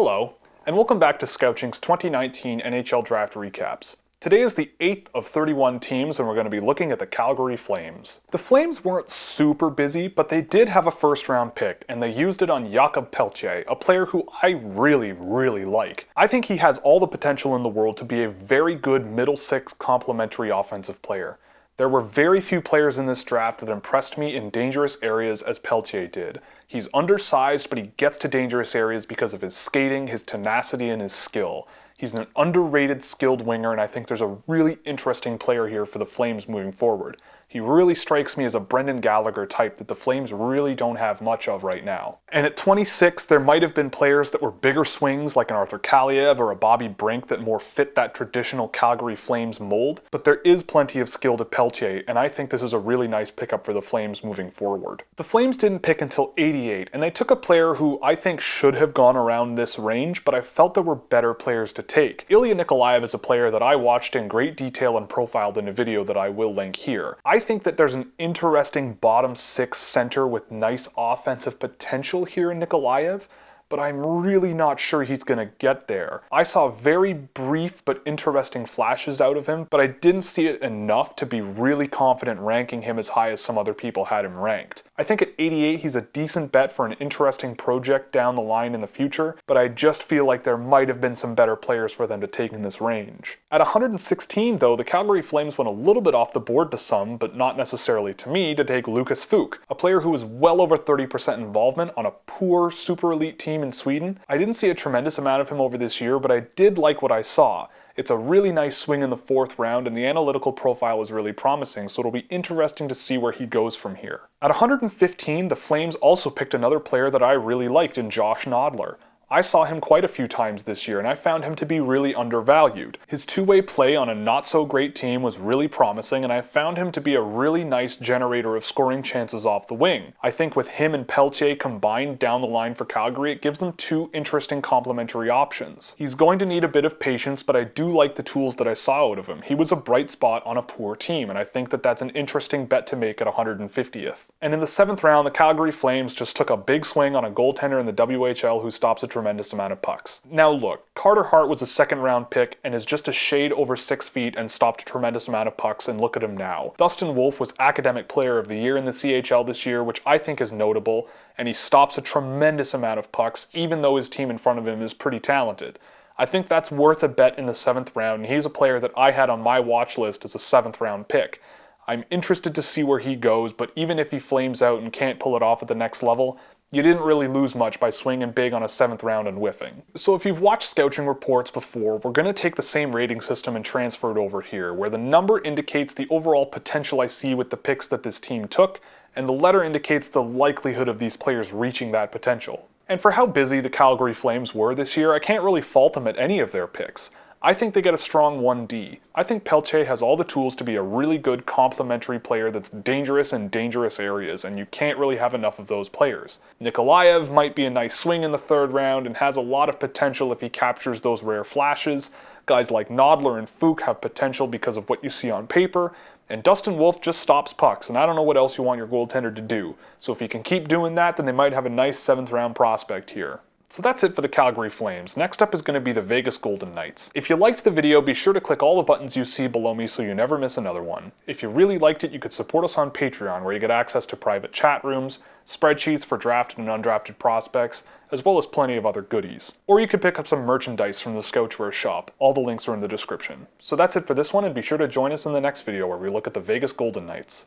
Hello, and welcome back to Scouching's 2019 NHL Draft recaps. Today is the 8th of 31 teams, and we're going to be looking at the Calgary Flames. The Flames weren't super busy, but they did have a first-round pick, and they used it on Jakob Peltier, a player who I really like. I think he has all the potential in the world to be a very good middle six complementary offensive player. There were very few players in this draft that impressed me in dangerous areas as Peltier did. He's undersized, but he gets to dangerous areas because of his skating, his tenacity, and his skill. He's an underrated skilled winger, and I think there's a really interesting player here for the Flames moving forward. He really strikes me as a Brendan Gallagher type that the Flames really don't have much of right now. And at 26, there might have been players that were bigger swings like an Arthur Kaliev or a Bobby Brink that more fit that traditional Calgary Flames mold, but there is plenty of skill to Peltier, and I think this is a really nice pickup for the Flames moving forward. The Flames didn't pick until 88, and they took a player who I think should have gone around this range, but I felt there were better players to take. Igor Nikolaev is a player that I watched in great detail and profiled in a video that I will link here. I think that there's an interesting bottom six center with nice offensive potential here in Nikolaev, but I'm really not sure he's going to get there. I saw very brief but interesting flashes out of him, but I didn't see it enough to be really confident ranking him as high as some other people had him ranked. I think at 88 he's a decent bet for an interesting project down the line in the future, but I just feel like there might have been some better players for them to take in this range. At 116 though, the Calgary Flames went a little bit off the board to some, but not necessarily to me, to take Lucas Fakk, a player who was well over 30% involvement on a poor super elite team in Sweden. I didn't see a tremendous amount of him over this year, but I did like what I saw. It's a really nice swing in the 4th round, and the analytical profile is really promising, so it'll be interesting to see where he goes from here. At 115, the Flames also picked another player that I really liked in Josh Nodler. I saw him quite a few times this year, and I found him to be really undervalued. His two-way play on a not-so-great team was really promising, and I found him to be a really nice generator of scoring chances off the wing. I think with him and Peltier combined down the line for Calgary, it gives them two interesting complementary options. He's going to need a bit of patience, but I do like the tools that I saw out of him. He was a bright spot on a poor team, and I think that that's an interesting bet to make at 150th. And in the 7th round, the Calgary Flames just took a big swing on a goaltender in the WHL who stops a tremendous amount of pucks. Now look, Carter Hart was a 2nd round pick and is just a shade over 6 feet and stopped a tremendous amount of pucks, and look at him now. Dustin Wolf was Academic Player of the Year in the CHL this year, which I think is notable, and he stops a tremendous amount of pucks even though his team in front of him is pretty talented. I think that's worth a bet in the 7th round, and he's a player that I had on my watch list as a 7th round pick. I'm interested to see where he goes, but even if he flames out and can't pull it off at the next level, you didn't really lose much by swinging big on a 7th round and whiffing. So if you've watched Scouching reports before, we're going to take the same rating system and transfer it over here, where the number indicates the overall potential I see with the picks that this team took, and the letter indicates the likelihood of these players reaching that potential. And for how busy the Calgary Flames were this year, I can't really fault them at any of their picks. I think they get a strong 1D. I think Peltier has all the tools to be a really good complementary player that's dangerous in dangerous areas, and you can't really have enough of those players. Nikolaev might be a nice swing in the 3rd round and has a lot of potential if he captures those rare flashes. Guys like Nodler and Fakk have potential because of what you see on paper, and Dustin Wolf just stops pucks, and I don't know what else you want your goaltender to do. So if he can keep doing that, then they might have a nice 7th round prospect here. So that's it for the Calgary Flames. Next up is going to be the Vegas Golden Knights. If you liked the video, be sure to click all the buttons you see below me so you never miss another one. If you really liked it, you could support us on Patreon, where you get access to private chat rooms, spreadsheets for drafted and undrafted prospects, as well as plenty of other goodies. Or you could pick up some merchandise from the Scouchwear shop. All the links are in the description. So that's it for this one, and be sure to join us in the next video where we look at the Vegas Golden Knights.